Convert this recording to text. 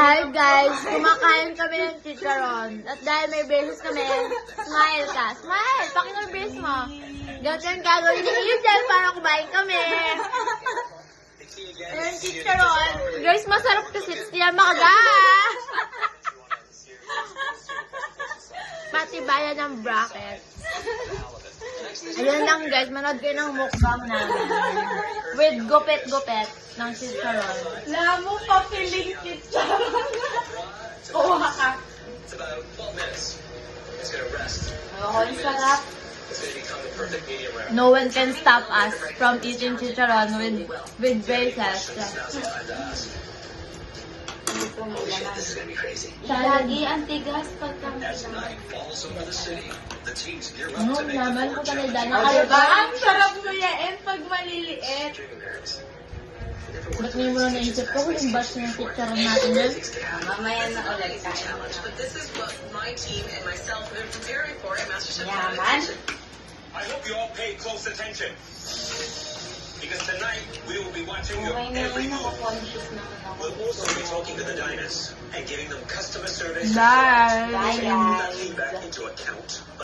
Hi guys! Kumakain kami ng chicharon. At dahil may braces kami, smile ka. Smile! Pakita yung braces mo. Ganito yung gagawin ni Angel para kumain kami. Ayun, chicharon. Guys, masarap kasi. Siya makaga. Patibayan ng brackets. Ayun lang guys, manood kayo ng mukbang namin. With gupit-gupit ng chicharon. Lamo pa piling chicharon. Oo, haka. Oo, sarap. No one can stop us from eating chicharon with braces. Lagi ang tigas pagka Ano, naman ko talaga na ang sarap nuyain pag maliliit. Ba't may muna naisip ko kung yung batch ng chicharon natin yan? Mamaya na ulit tayo. Yaman. I hope you all pay close attention. Because tonight we will be watching your Okay na every yun, move. naka-conscious na ako. We'll also be talking to the diners and giving them customer service. Bye! Bye, Taking that guys. feedback into account.